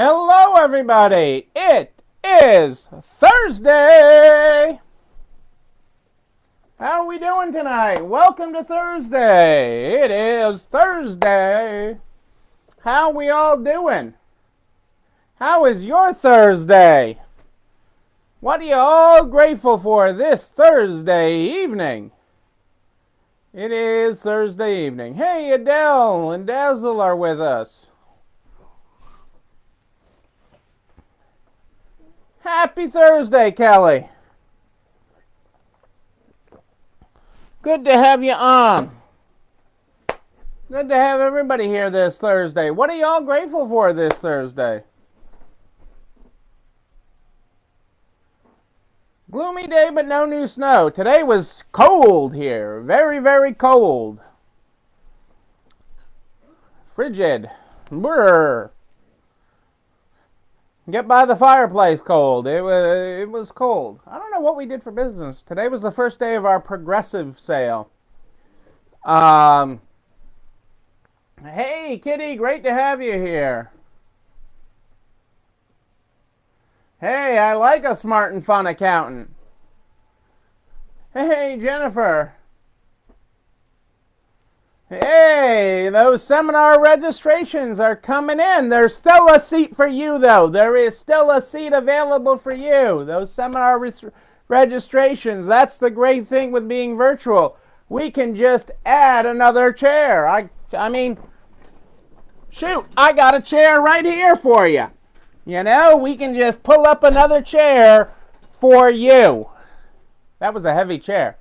Hello, everybody. It is Thursday. How are we doing tonight? Welcome to Thursday. It is Thursday. How are we all doing? How is your Thursday? What are you all grateful for this Thursday evening? It is Thursday evening. Hey, Adele and Dazzle are with us. Happy Thursday, Kelly. Good to have you on. Good to have everybody here this Thursday. What are y'all grateful for this Thursday? Gloomy day, but no new snow. Today was cold here. Very, very cold. Frigid. Brr. Get by the fireplace cold. It was cold. I don't know what we did for business. Today was the first day of our progressive sale. Hey, Kitty, great to have you here. Hey, I like a smart and fun accountant. Hey, Jennifer. Hey, those seminar registrations are coming in. There's still a seat for you, though. There is still a seat available for you. Those seminar registrations, that's the great thing with being virtual. We can just add another chair. I mean, shoot, I got a chair right here for you. You know, we can just pull up another chair for you. That was a heavy chair.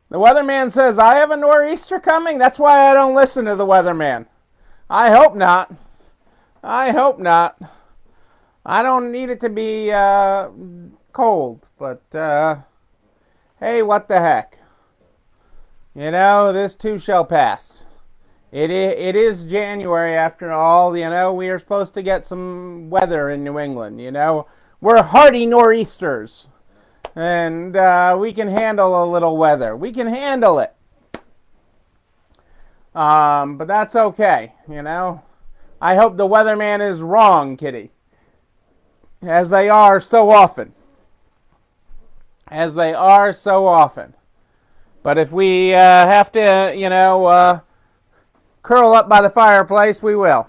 The weatherman says, I have a nor'easter coming. That's why I don't listen to the weatherman. I hope not. I hope not. I don't need it to be cold. But, hey, what the heck. You know, this too shall pass. It is January after all. You know, we are supposed to get some weather in New England. You know, we're hardy nor'easters. And we can handle a little weather. We can handle it. But that's okay, you know. I hope the weatherman is wrong, Kitty. As they are so often. As they are so often. But if we have to, you know, curl up by the fireplace, we will.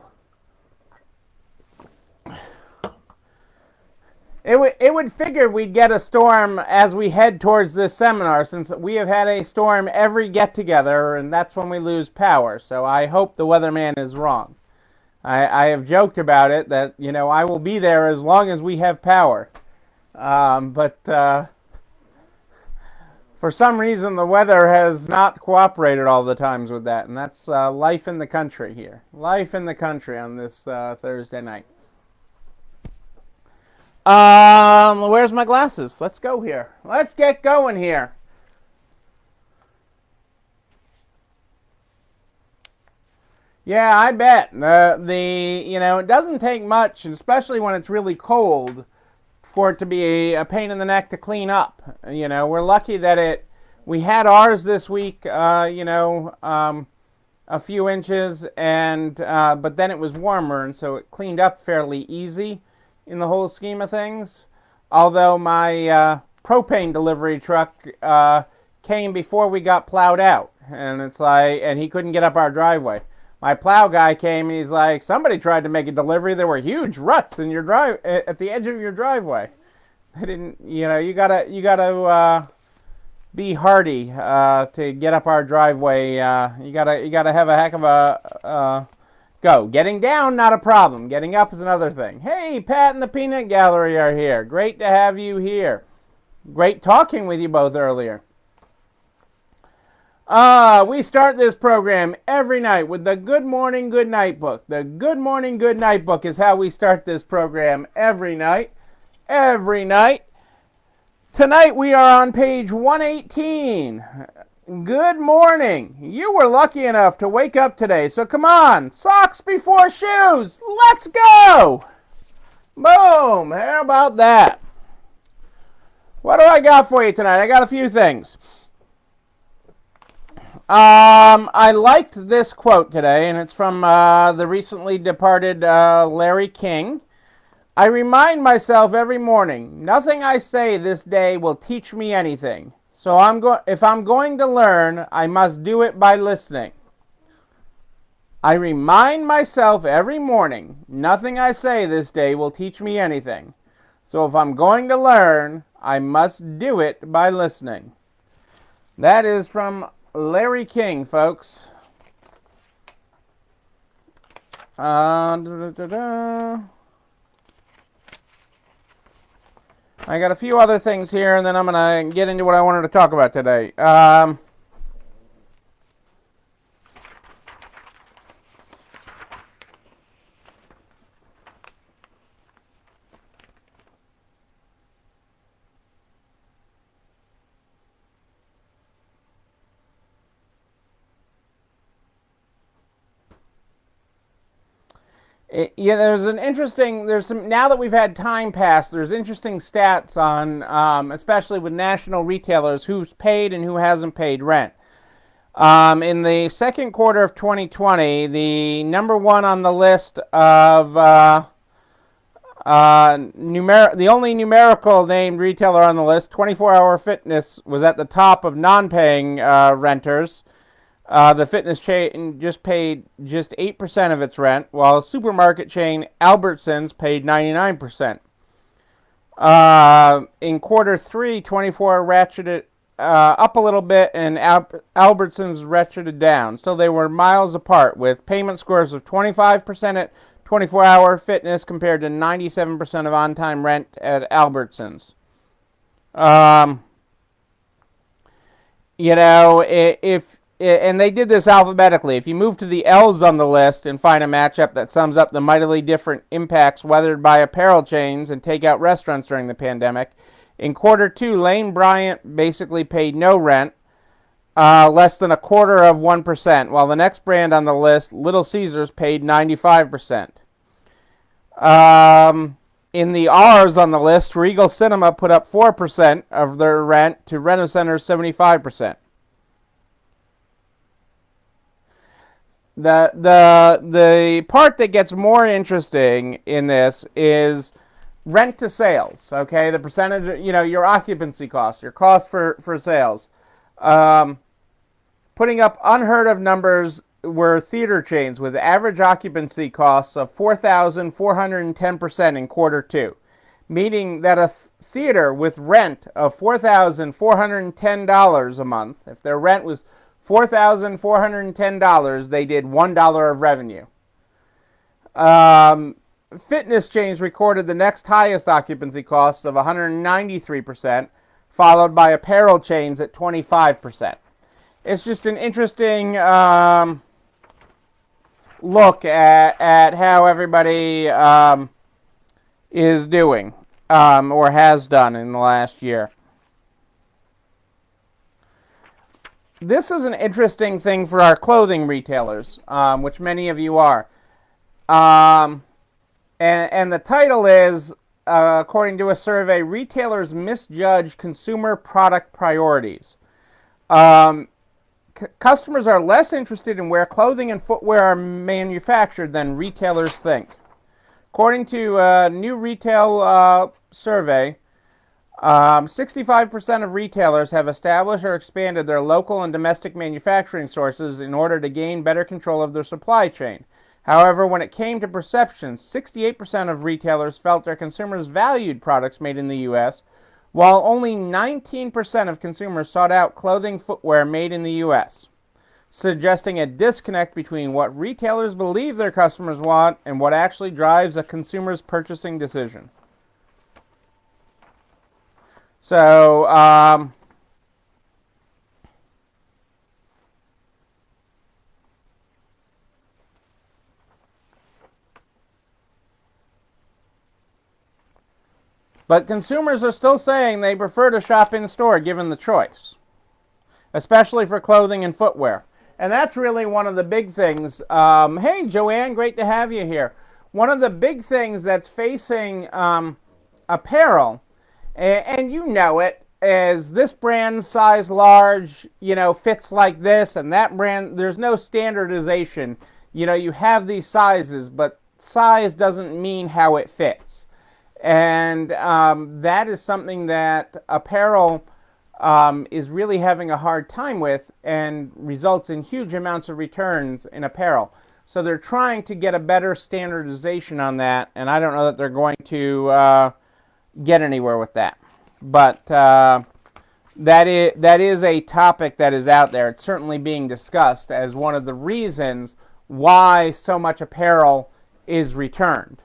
It would figure we'd get a storm as we head towards this seminar, since we have had a storm every get-together, and that's when we lose power. So I hope the weatherman is wrong. I have joked about it, that, you know, I will be there as long as we have power. But for some reason, the weather has not cooperated all the times with that, and that's life in the country here. Life in the country on this Thursday night. Where's my glasses? Let's go here. Let's get going here. Yeah, I bet. You know, it doesn't take much, especially when it's really cold, for it to be a pain in the neck to clean up. You know, we're lucky that we had ours this week, you know, a few inches, and but then it was warmer, and so it cleaned up fairly easy in the whole scheme of things. Although my propane delivery truck came before we got plowed out, and it's like, and he couldn't get up our driveway. My plow guy came and he's like, somebody tried to make a delivery. There were huge ruts in your at the edge of your driveway. They didn't, you know, you gotta be hardy to get up our driveway. You gotta have a heck of a go. Getting down, not a problem. Getting up is another thing. Hey, Pat and the Peanut Gallery are here. Great to have you here. Great talking with you both earlier. We start this program every night with the Good Morning, Good Night book. The Good Morning, Good Night book is how we start this program every night. Every night. Tonight we are on page 118. Good morning. You were lucky enough to wake up today, so come on. Socks before shoes. Let's go. Boom. How about that? What do I got for you tonight? I got a few things. I liked this quote today, and it's from the recently departed Larry King. I remind myself every morning, nothing I say this day will teach me anything. So if I'm going to learn, I must do it by listening. I remind myself every morning, nothing I say this day will teach me anything. So if I'm going to learn, I must do it by listening. That is from Larry King, folks. I got a few other things here, and then I'm going to get into what I wanted to talk about today. There's some, now that we've had time pass, there's interesting stats on, especially with national retailers, who's paid and who hasn't paid rent. In the second quarter of 2020, the number one on the list of the only numerical named retailer on the list, 24 Hour Fitness, was at the top of non-paying renters. The fitness chain just paid just 8% of its rent, while supermarket chain Albertsons paid 99%. In quarter 3, 24 ratcheted up a little bit, and Albertsons ratcheted down. So they were miles apart, with payment scores of 25% at 24-Hour Fitness compared to 97% of on-time rent at Albertsons. And they did this alphabetically. If you move to the L's on the list and find a matchup that sums up the mightily different impacts weathered by apparel chains and takeout restaurants during the pandemic, in quarter 2, Lane Bryant basically paid no rent, less than 0.25%, while the next brand on the list, Little Caesars, paid 95%. In the R's on the list, Regal Cinema put up 4% of their rent to Rent-A-Center's 75%. The part that gets more interesting in this is rent to sales, okay? The percentage, your occupancy costs, your cost for sales. Putting up unheard of numbers were theater chains with average occupancy costs of 4,410% in quarter 2, meaning that a theater with rent of $4,410 a month, if their rent was $4,410, they did $1 of revenue. Fitness chains recorded the next highest occupancy costs of 193%, followed by apparel chains at 25%. It's just an interesting look at how everybody is doing or has done in the last year. This is an interesting thing for our clothing retailers, which many of you are. And the title is, according to a survey, Retailers Misjudge Consumer Product Priorities. Customers are less interested in where clothing and footwear are manufactured than retailers think. According to a new retail survey, 65% of retailers have established or expanded their local and domestic manufacturing sources in order to gain better control of their supply chain. However, when it came to perception, 68% of retailers felt their consumers valued products made in the U.S., while only 19% of consumers sought out clothing footwear made in the U.S., suggesting a disconnect between what retailers believe their customers want and what actually drives a consumer's purchasing decision. So, but consumers are still saying they prefer to shop in store given the choice, especially for clothing and footwear. And that's really one of the big things. Hey, Joanne, great to have you here. One of the big things that's facing apparel, and you know it, as this brand size large, fits like this, and that brand, there's no standardization. You have these sizes, but size doesn't mean how it fits. And that is something that apparel is really having a hard time with, and results in huge amounts of returns in apparel. So they're trying to get a better standardization on that, and I don't know that they're going to get anywhere with that. But that is a topic that is out there. It's certainly being discussed as one of the reasons why so much apparel is returned.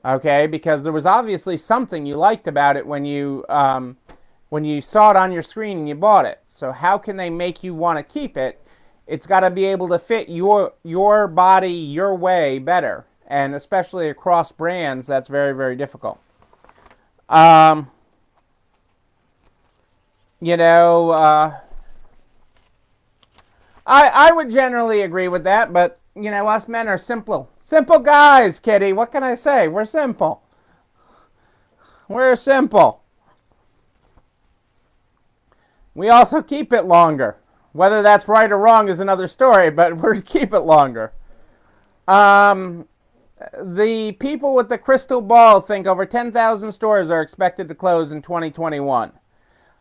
Okay, because there was obviously something you liked about it when you saw it on your screen and you bought it. So how can they make you want to keep it? It's got to be able to fit your body, your way better. And especially across brands, that's very, very difficult. I would generally agree with that, but, us men are simple guys, Kitty. What can I say? We're simple. We're simple. We also keep it longer. Whether that's right or wrong is another story, but we keep it longer. The people with the crystal ball think over 10,000 stores are expected to close in 2021.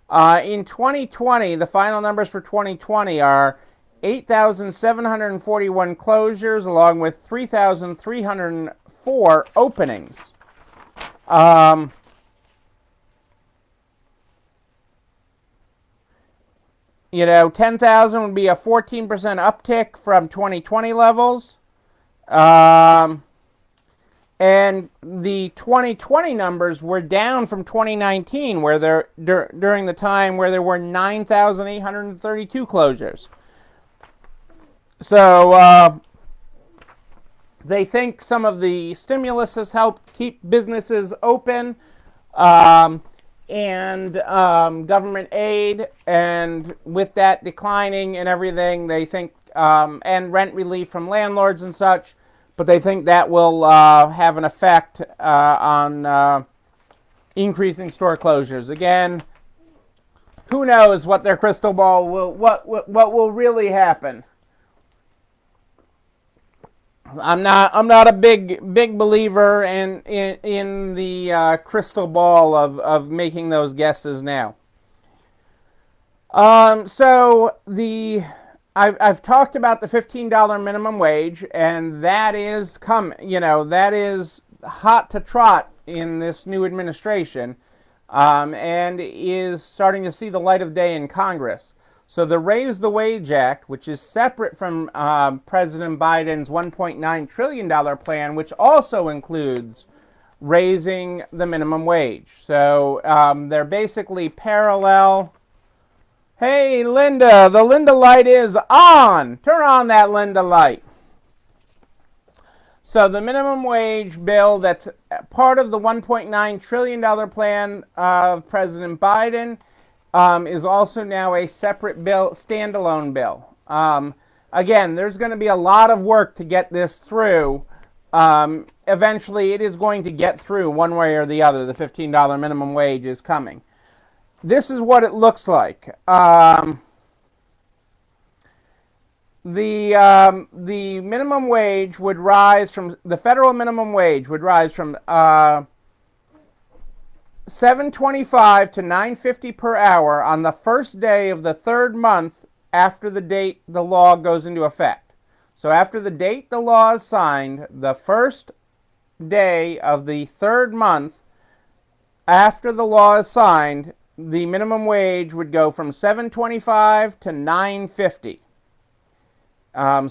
In 2020, the final numbers for 2020 are 8,741 closures, along with 3,304 openings. 10,000 would be a 14% uptick from 2020 levels. And the 2020 numbers were down from 2019, where during the time where there were 9,832 closures. So they think some of the stimulus has helped keep businesses open, and government aid, and with that declining and everything, they think, and rent relief from landlords and such, but they think that will have an effect on increasing store closures. Again, who knows what their crystal ball what will really happen. I'm not a big believer in the crystal ball of making those guesses now. So I've talked about the $15 minimum wage, and that is that is hot to trot in this new administration, and is starting to see the light of day in Congress. So the Raise the Wage Act, which is separate from President Biden's $1.9 trillion plan, which also includes raising the minimum wage. So they're basically parallel. Hey, Linda, the Linda light is on. Turn on that Linda light. So the minimum wage bill that's part of the $1.9 trillion plan of President Biden is also now a separate bill, standalone bill. Again, there's going to be a lot of work to get this through. Eventually, it is going to get through one way or the other. The $15 minimum wage is coming. This is what it looks like. The minimum wage would rise from, the federal minimum wage would rise from $7.25 to $9.50 per hour on the first day of the third month after the date the law goes into effect. So after the date the law is signed, the first day of the third month after the law is signed, the minimum wage would go from $7.25 to $9.50.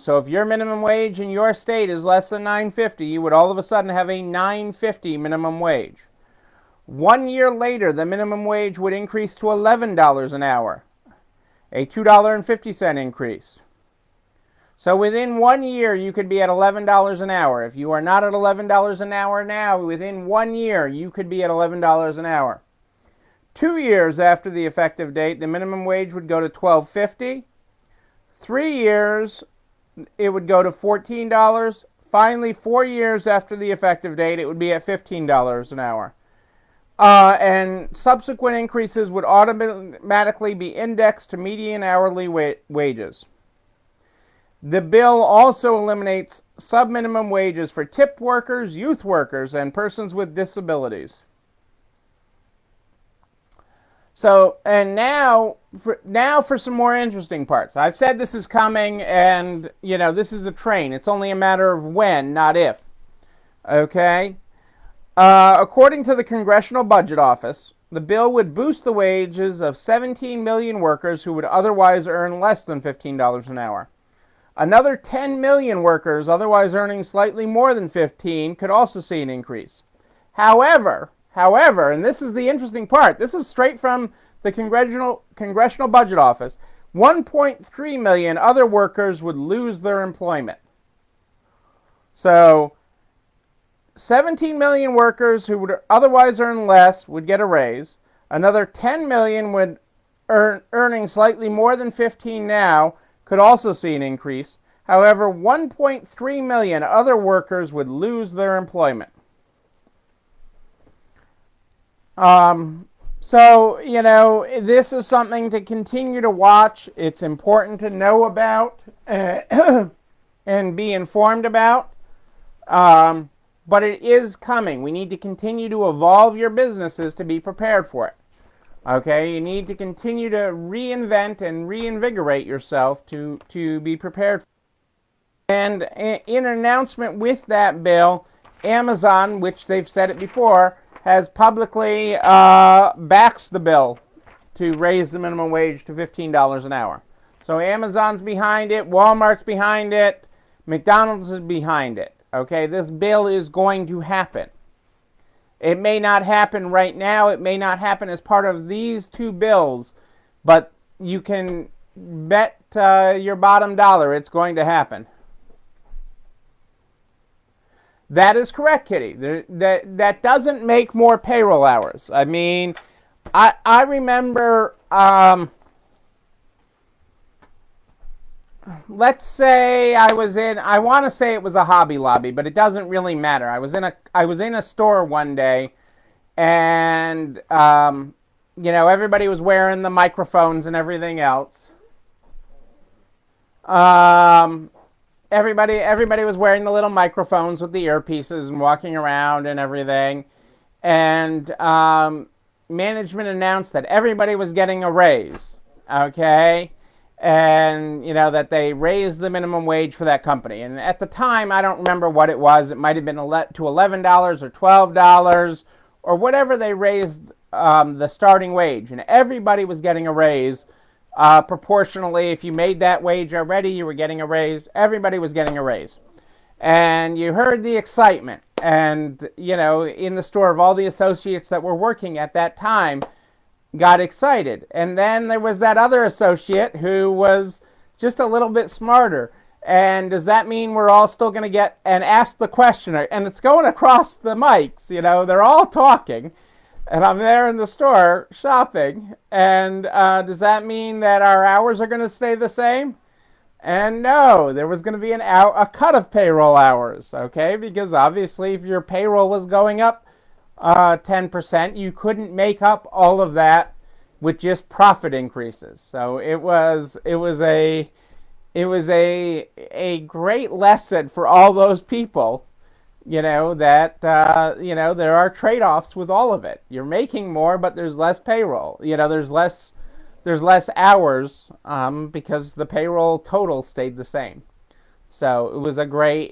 So if your minimum wage in your state is less than $9.50, you would all of a sudden have a $9.50 minimum wage. 1 year later, the minimum wage would increase to $11 an hour, a $2.50 increase. So within 1 year, you could be at $11 an hour. If you are not at $11 an hour now, within 1 year, you could be at $11 an hour. 2 years after the effective date, the minimum wage would go to $12.50. 3 years, it would go to $14. Finally, 4 years after the effective date, it would be at $15 an hour. and subsequent increases would automatically be indexed to median hourly wages. The bill also eliminates sub-minimum wages for tipped workers, youth workers, and persons with disabilities. So, and now for some more interesting parts. I've said this is coming, and, this is a train. It's only a matter of when, not if. Okay? According to the Congressional Budget Office, the bill would boost the wages of 17 million workers who would otherwise earn less than $15 an hour. Another 10 million workers otherwise earning slightly more than 15 could also see an increase. However, and this is the interesting part, this is straight from the Congressional Budget Office, 1.3 million other workers would lose their employment. So, 17 million workers who would otherwise earn less would get a raise. Another 10 million would earning slightly more than 15 now could also see an increase. However, 1.3 million other workers would lose their employment. So, this is something to continue to watch. It's important to know about and be informed about. But it is coming. We need to continue to evolve your businesses to be prepared for it. Okay, you need to continue to reinvent and reinvigorate yourself to be prepared. And in an announcement with that bill, Amazon, which they've said it before, has publicly backs the bill to raise the minimum wage to $15 an hour. So Amazon's behind it, Walmart's behind it, McDonald's is behind it. Okay, this bill is going to happen. It may not happen right now. It may not happen as part of these two bills, but you can bet your bottom dollar it's going to happen. That is correct, Kitty. That doesn't make more payroll hours. I mean, I remember, let's say I want to say it was a Hobby Lobby, but it doesn't really matter. I was in a store one day, and everybody was wearing the microphones and everything else. Everybody was wearing the little microphones with the earpieces and walking around and everything. And management announced that everybody was getting a raise, okay? And, that they raised the minimum wage for that company. And at the time, I don't remember what it was. It might have been to $11 or $12 or whatever they raised the starting wage. And everybody was getting a raise. Proportionally, if you made that wage already, you were getting a raise. Everybody was getting a raise. And you heard the excitement. And, in the store of all the associates that were working at that time got excited. And then there was that other associate who was just a little bit smarter. And does that mean we're all still going to get and ask the question? And it's going across the mics, they're all talking. And I'm there in the store shopping. And does that mean that our hours are going to stay the same? And no, there was going to be a cut of payroll hours, okay? Because obviously if your payroll was going up 10%, you couldn't make up all of that with just profit increases. So it was a great lesson for all those people, that there are trade-offs with all of it. You're making more, but there's less payroll. There's less hours because the payroll total stayed the same. So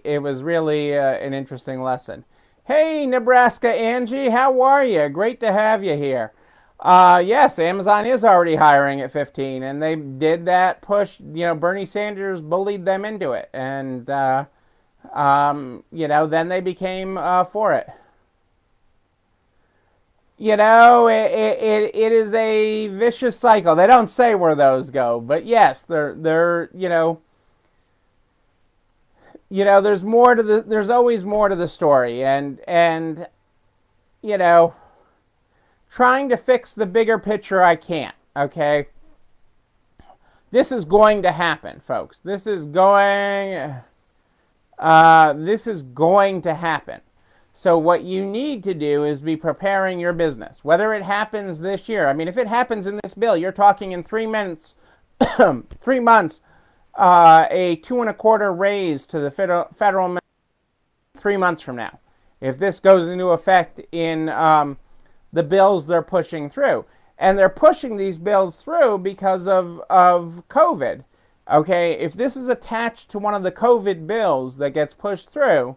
it was really an interesting lesson. Hey, Nebraska Angie, how are you? Great to have you here. Yes, Amazon is already hiring at 15, and they did that push. Bernie Sanders bullied them into it, and then they became for it. It is a vicious cycle. They don't say where those go, but yes, they're there's always more to the story, and trying to fix the bigger picture, I can't, okay? This is going to happen, folks. This is going to happen. So what you need to do is be preparing your business, whether it happens this year. I mean, if it happens in this bill, you're talking in 3 months, 3 months, a 2.25% raise to the federal 3 months from now. If this goes into effect in the bills they're pushing through. And they're pushing these bills through because of COVID. Okay, if this is attached to one of the COVID bills that gets pushed through,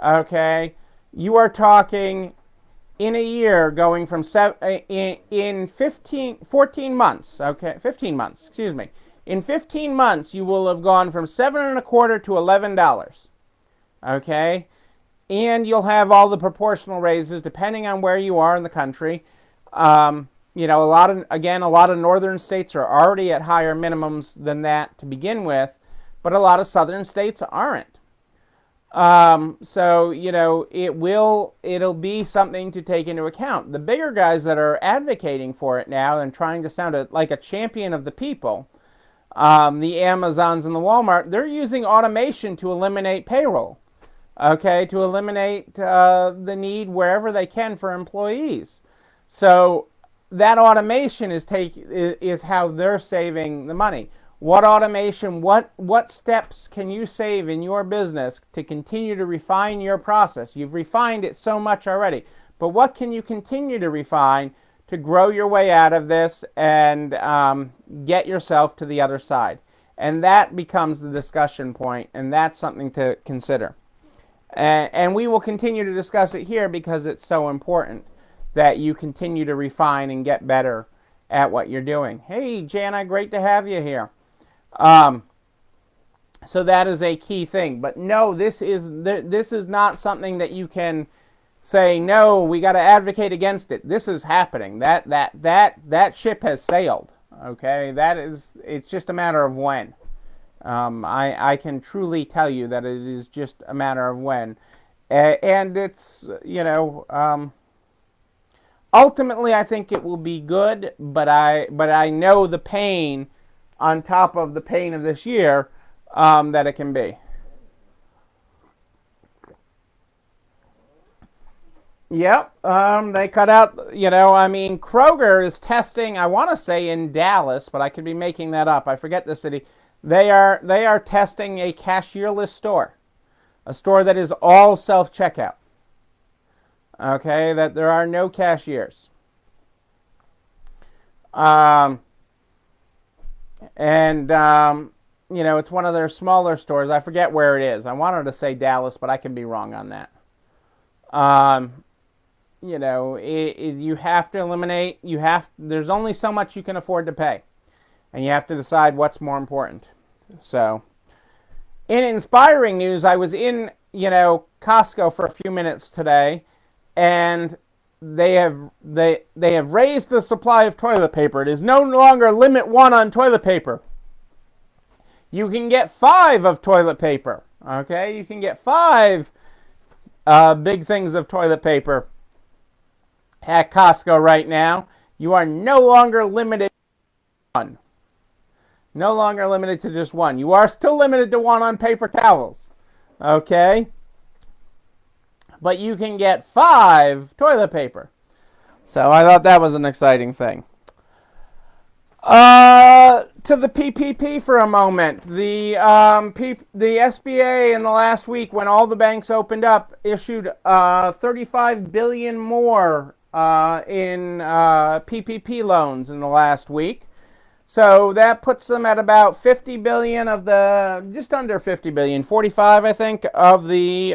okay, you are talking in a year going from 14 months, okay, 15 months, excuse me. In 15 months, you will have gone from $7.25 to $11, okay? And you'll have all the proportional raises depending on where you are in the country. You know, a lot of northern states are already at higher minimums than that to begin with, but a lot of southern states aren't. So, you know, it'll be something to take into account. The bigger guys that are advocating for it now and trying to sound like a champion of the people, the Amazons and the Walmart, they're using automation to eliminate payroll. Okay, to eliminate the need wherever they can for employees. So that automation is how they're saving the money. What automation, what steps can you save in your business to continue to refine your process? You've refined it so much already, but what can you continue to refine to grow your way out of this and get yourself to the other side? And that becomes the discussion point, and that's something to consider. And we will continue to discuss it here because it's so important that you continue to refine and get better at what you're doing. Hey, Jana, great to have you here. So that is a key thing. But no, this is not something that you can say, no, we got to advocate against it. This is happening. That ship has sailed. Okay, it's just a matter of when. I can truly tell you that it is just a matter of when. And it's, you know, ultimately I think it will be good, but I know the pain on top of the pain of this year that it can be. Yep, they cut out, you know, I mean, Kroger is testing, I want to say in Dallas, but I could be making that up. I forget the city. They are testing a cashierless store, a store that is all self-checkout. Okay, that there are no cashiers. You know, it's one of their smaller stores. I forget where it is. I wanted to say Dallas, but I can be wrong on that. You know, you have to eliminate, there's only so much you can afford to pay. And you have to decide what's more important. So, in inspiring news, I was in, you know, Costco for a few minutes today, and they have raised the supply of toilet paper. It is no longer limit 1 on toilet paper. You can get 5 of toilet paper. Okay, you can get 5 big things of toilet paper at Costco right now. You are no longer limited to 1. No longer limited to just 1. You are still limited to 1 on paper towels. Okay? But you can get 5 toilet paper. So I thought that was an exciting thing. To the PPP for a moment. The SBA in the last week, when all the banks opened up, issued $35 billion more in PPP loans in the last week. So that puts them at about 50 billion of the, just under 50 billion, 45 I think, of the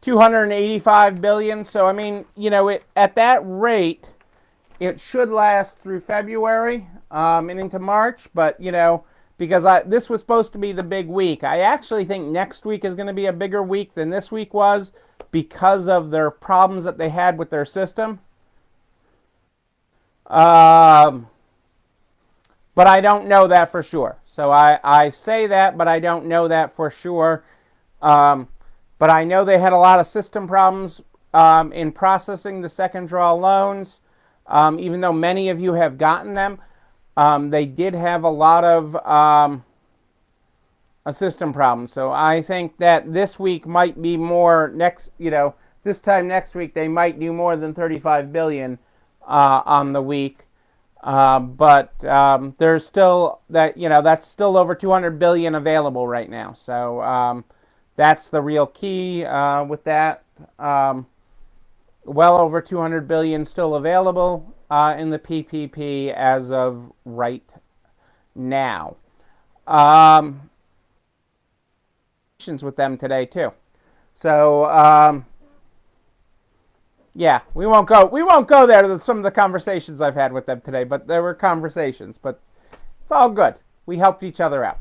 285 billion. So I mean, you know, at that rate, it should last through February and into March. But you know, because this was supposed to be the big week, I actually think next week is going to be a bigger week than this week was because of their problems that they had with their system. But I don't know that for sure. So I say that, but I don't know that for sure. But I know they had a lot of system problems in processing the second draw loans. Even though many of you have gotten them, they did have a lot of a system problem. So I think that this week might be more this time next week they might do more than 35 billion on the week. But there's still that's still over 200 billion available right now. So that's the real key with that. Well over 200 billion still available in the PPP as of right now. With them today too. So yeah, we won't go there to some of the conversations I've had with them today, but there were conversations, but it's all good. We helped each other out.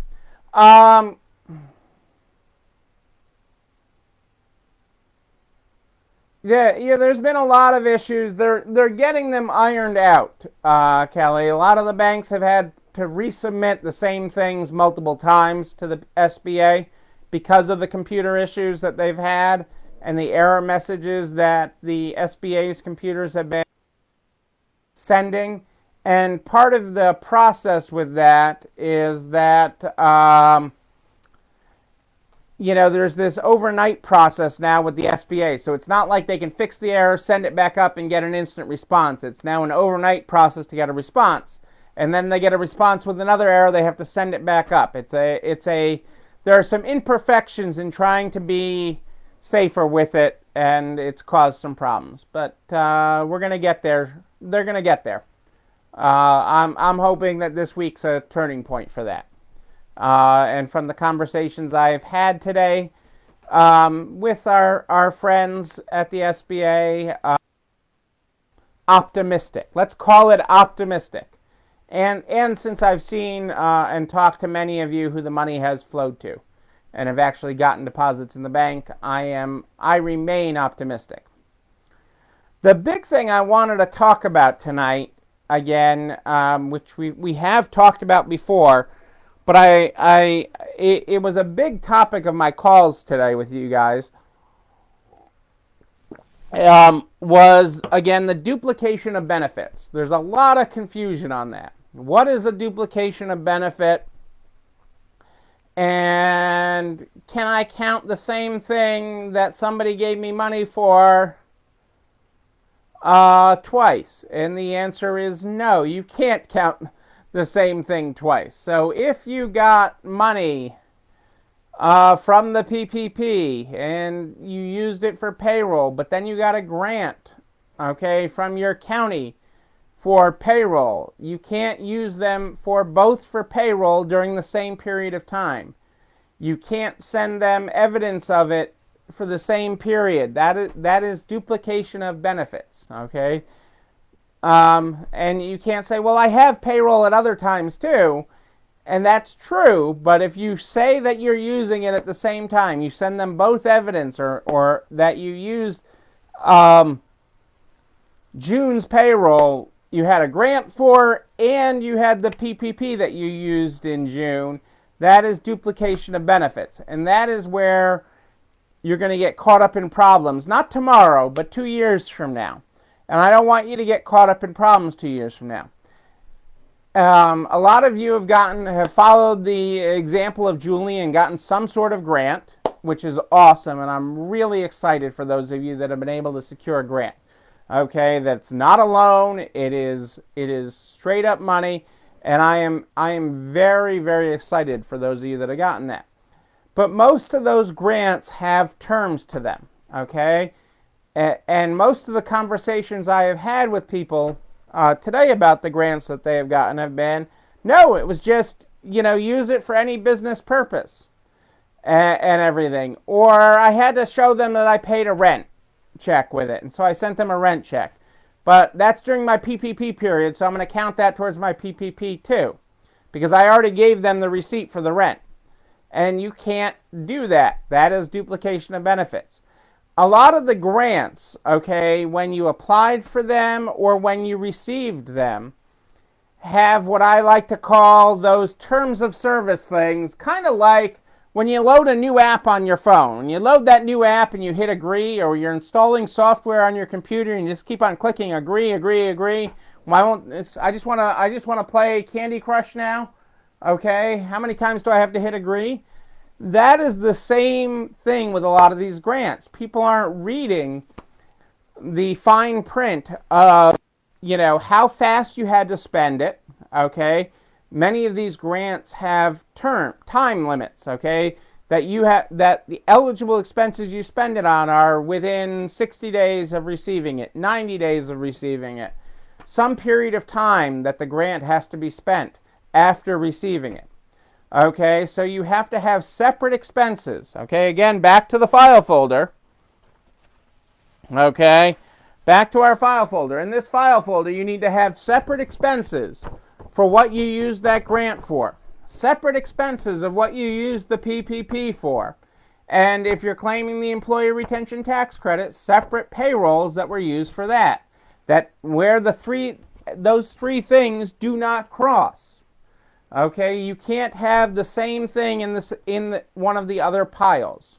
Yeah, there's been a lot of issues. They're getting them ironed out, Kelly. A lot of the banks have had to resubmit the same things multiple times to the SBA because of the computer issues that they've had and the error messages that the SBA's computers have been sending. And part of the process with that is that there's this overnight process now with the SBA. So it's not like they can fix the error, send it back up, and get an instant response. It's now an overnight process to get a response. And then they get a response with another error, they have to send it back up. There are some imperfections in trying to be safer with it, and it's caused some problems. But we're going to get there. They're going to get there. I'm hoping that this week's a turning point for that. And from the conversations I've had today with our friends at the SBA, optimistic. Let's call it optimistic. And since I've seen and talked to many of you who the money has flowed to and have actually gotten deposits in the bank, I remain optimistic. The big thing I wanted to talk about tonight, again, which we have talked about before, but it was a big topic of my calls today with you guys, was, again, the duplication of benefits. There's a lot of confusion on that. What is a duplication of benefit? And can I count the same thing that somebody gave me money for twice? And the answer is no, you can't count the same thing twice. So if you got money from the PPP and you used it for payroll, but then you got a grant, from your county for payroll, you can't use them for both for payroll during the same period of time. You can't send them evidence of it for the same period. That is duplication of benefits, And you can't say, well, I have payroll at other times too. And that's true, but if you say that you're using it at the same time, you send them both evidence or that you used June's payroll, you had a grant for, and you had the PPP that you used in June, that is duplication of benefits. And that is where you're going to get caught up in problems, not tomorrow, but 2 years from now. And I don't want you to get caught up in problems 2 years from now. A lot of you have followed the example of Julie and gotten some sort of grant, which is awesome, and I'm really excited for those of you that have been able to secure a grant. That's not a loan. It is straight up money, and I am very, very excited for those of you that have gotten that. But most of those grants have terms to them, And most of the conversations I have had with people today about the grants that they have gotten have been, no, it was just, use it for any business purpose and everything. Or I had to show them that I paid a rent check with it, and so I sent them a rent check. But that's during my PPP period, so I'm going to count that towards my PPP too, because I already gave them the receipt for the rent. And you can't do that. That is duplication of benefits. A lot of the grants, when you applied for them or when you received them, have what I like to call those terms of service things, kind of like when you load a new app on your phone. When you load that new app and you hit agree, or you're installing software on your computer and you just keep on clicking agree, agree, agree. I just want to play Candy Crush now. How many times do I have to hit agree? that is the same thing with a lot of these grants. People aren't reading the fine print of, how fast you had to spend it, okay? Many of these grants have time limits, okay? That the eligible expenses you spend it on are within 60 days of receiving it, 90 days of receiving it, some period of time that the grant has to be spent after receiving it. Okay, so you have to have separate expenses. Okay, again, back to the file folder. Okay, back to our file folder. In this file folder, you need to have separate expenses for what you use that grant for. Separate expenses of what you use the PPP for. And if you're claiming the employee retention tax credit, separate payrolls that were used for that. Where those three things do not cross. Okay, you can't have the same thing in one of the other piles.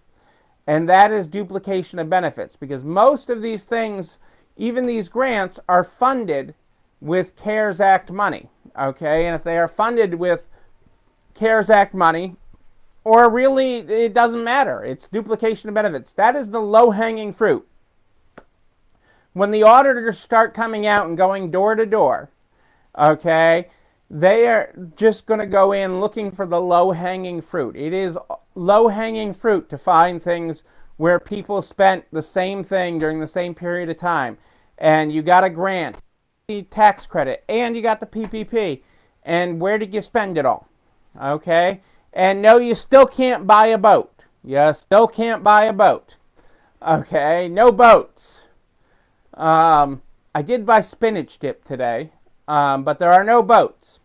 And that is duplication of benefits, because most of these things, even these grants, are funded with CARES Act money. Okay, and if they are funded with CARES Act money, or really, it doesn't matter. It's duplication of benefits. That is the low-hanging fruit. When the auditors start coming out and going door to door, okay, they are just going to go in looking for the low-hanging fruit. It is low-hanging fruit to find things where people spent the same thing during the same period of time. And you got a grant, the tax credit, and you got the PPP. And where did you spend it all? Okay? And no, you still can't buy a boat. You still can't buy a boat. Okay? No boats. I did buy spinach dip today, but there are no boats.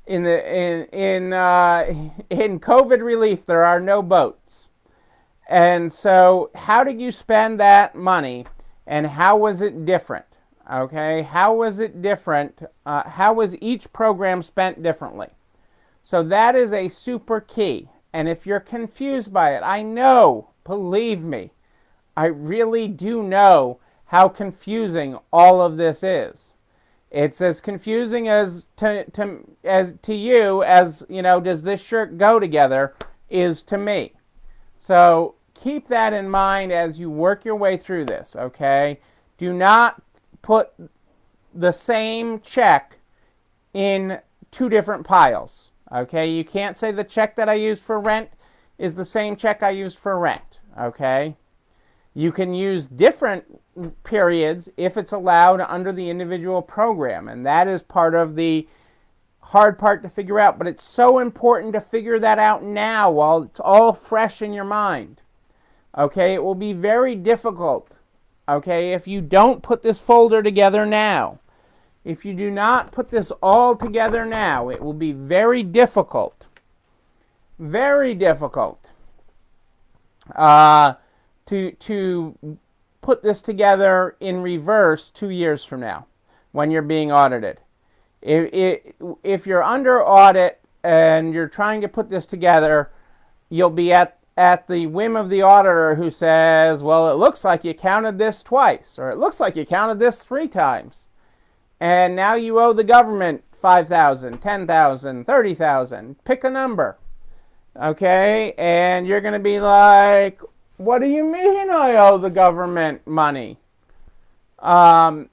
In COVID relief, there are no boats. And so, how did you spend that money, and how was it different? Okay, how was it different? How was each program spent differently? So that is a super key. And if you're confused by it, I know, believe me, I really do know how confusing all of this is. It's as confusing as to you as, does this shirt go together, is to me. So keep that in mind as you work your way through this, okay? Do not put the same check in two different piles, okay? You can't say the check that I used for rent is the same check I used for rent, okay? You can use different periods if it's allowed under the individual program, and that is part of the hard part to figure out, but it's so important to figure that out now while it's all fresh in your mind. Okay, it will be very difficult, okay, if you don't put this folder together now. If you do not put this all together now, it will be very difficult to put this together in reverse 2 years from now when you're being audited. If you're under audit and you're trying to put this together, you'll be at the whim of the auditor who says, well, it looks like you counted this twice, or it looks like you counted this 3 times. And now you owe the government $5,000, $10,000, $30,000. Pick a number. Okay? And you're going to be like, what do you mean I owe the government money? I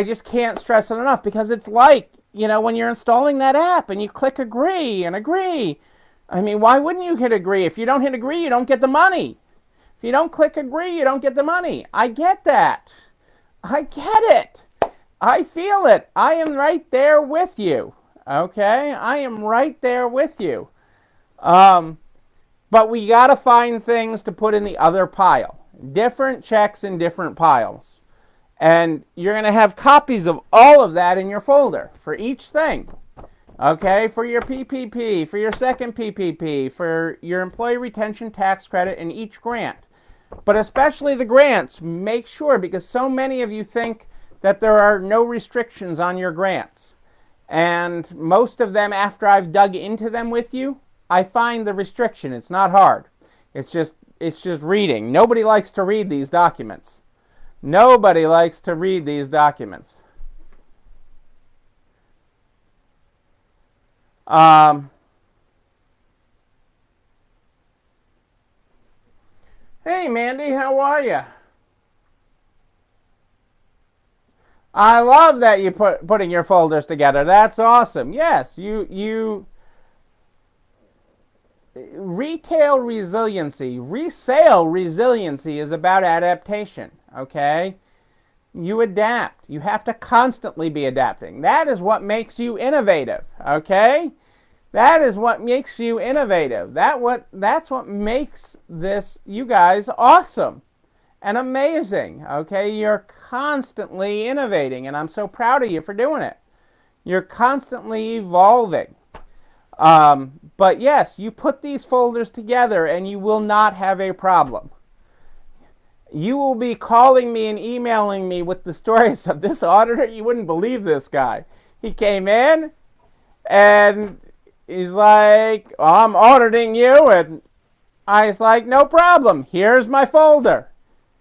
just can't stress it enough, because it's like, when you're installing that app and you click agree and agree. I mean, why wouldn't you hit agree? If you don't hit agree, you don't get the money. If you don't click agree, you don't get the money. I get that. I get it. I feel it. I am right there with you. Okay? I am right there with you. But we got to find things to put in the other pile. Different checks in different piles. And you're going to have copies of all of that in your folder for each thing. Okay? For your PPP, for your second PPP, for your employee retention tax credit, and each grant. But especially the grants, make sure, because so many of you think that there are no restrictions on your grants. And most of them, after I've dug into them with you, I find the restriction. It's not hard. It's just reading. Nobody likes to read these documents. Nobody likes to read these documents. Hey, Mandy, how are you? I love that you putting your folders together. That's awesome. Yes, you retail resiliency, resale resiliency is about adaptation, okay? You adapt. You have to constantly be adapting. That is what makes you innovative, okay? That is what makes you innovative. That's what makes this, you guys, awesome and amazing, okay? You're constantly innovating, and I'm so proud of you for doing it. You're constantly evolving. But yes, you put these folders together and you will not have a problem. You will be calling me and emailing me with the stories of this auditor. You wouldn't believe this guy. He came in and he's like, I'm auditing you. And I was like, no problem. Here's my folder.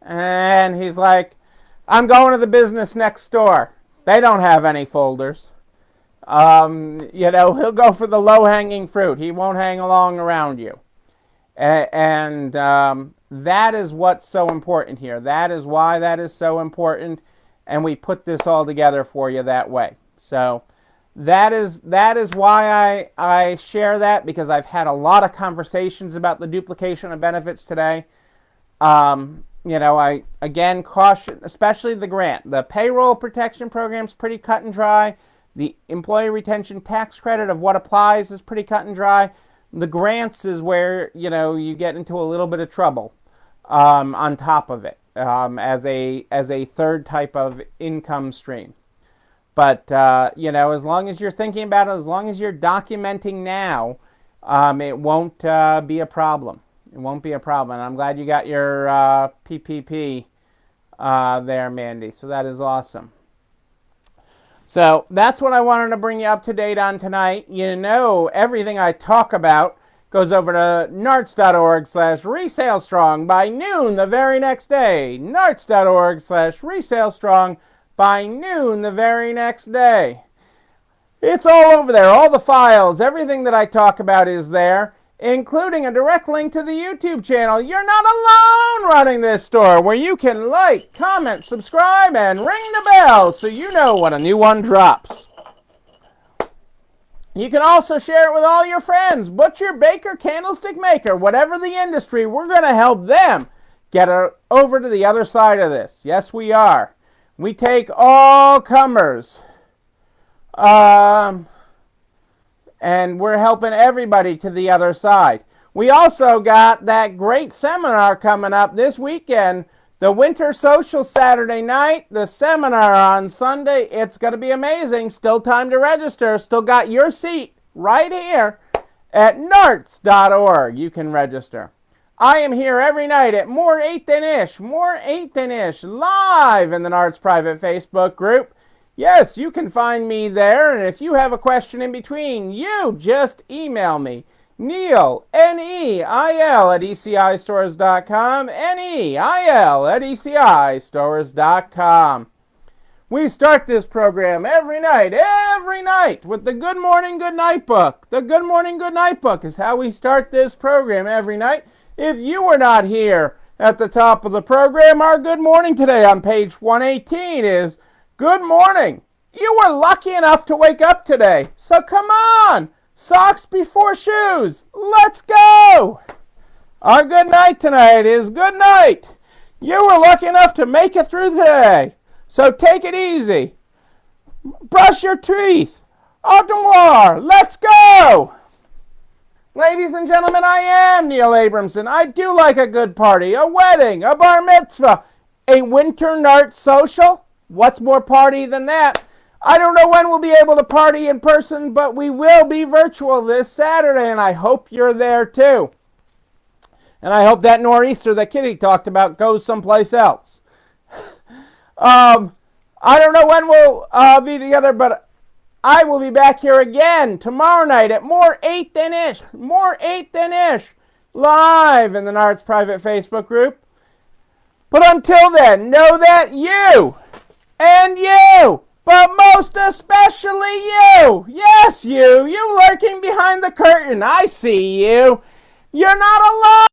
And he's like, I'm going to the business next door. They don't have any folders. He'll go for the low-hanging fruit. He won't hang along around you. And that is what's so important here. That is why that is so important. And we put this all together for you that way. So that is why I share that, because I've had a lot of conversations about the duplication of benefits today. I again caution, especially the grant. The payroll protection program is pretty cut and dry. The employee retention tax credit of what applies is pretty cut and dry. The grants is where you get into a little bit of trouble on top of it as a third type of income stream. But as long as you're thinking about it, as long as you're documenting now, it won't be a problem. It won't be a problem. And I'm glad you got your PPP there, Mandy. So that is awesome. So that's what I wanted to bring you up to date on tonight. Everything I talk about goes over to narts.org/resalestrong by noon the very next day. narts.org/resalestrong by noon the very next day. It's all over there. All the files, everything that I talk about is there, including a direct link to the YouTube channel. You're not alone running this store, where you can like, comment, subscribe, and ring the bell so you know when a new one drops. You can also share it with all your friends. Butcher, baker, candlestick maker, whatever the industry, we're going to help them get over to the other side of this. Yes, we are. We take all comers. And we're helping everybody to the other side. We also got that great seminar coming up this weekend. The Winter Social Saturday night, the seminar on Sunday. It's going to be amazing. Still time to register. Still got your seat right here at narts.org. You can register. I am here every night at More 8 Than Ish, live in the Narts private Facebook group. Yes, you can find me there, and if you have a question in between, you just email me. Niel, Neil, at ECIstores.com, Neil at ECIstores.com. We start this program every night, with the Good Morning Good Night book. The Good Morning Good Night book is how we start this program every night. If you were not here at the top of the program, our Good Morning today on page 118 is, good morning. You were lucky enough to wake up today. So come on. Socks before shoes. Let's go. Our good night tonight is good night. You were lucky enough to make it through today. So take it easy. Brush your teeth. Au revoir. Let's go. Ladies and gentlemen, I am Neil Abramson. I do like a good party, a wedding, a bar mitzvah, a winter Narts social. What's more party than that? I don't know when we'll be able to party in person, but we will be virtual this Saturday, and I hope you're there too. And I hope that nor'easter that Kitty talked about goes someplace else. I don't know when we'll be together, but I will be back here again tomorrow night at More 8 Than Ish, live in the Narts private Facebook group. But until then, know that you, and you, but most especially you, yes, you lurking behind the curtain, I see you. You're not alone.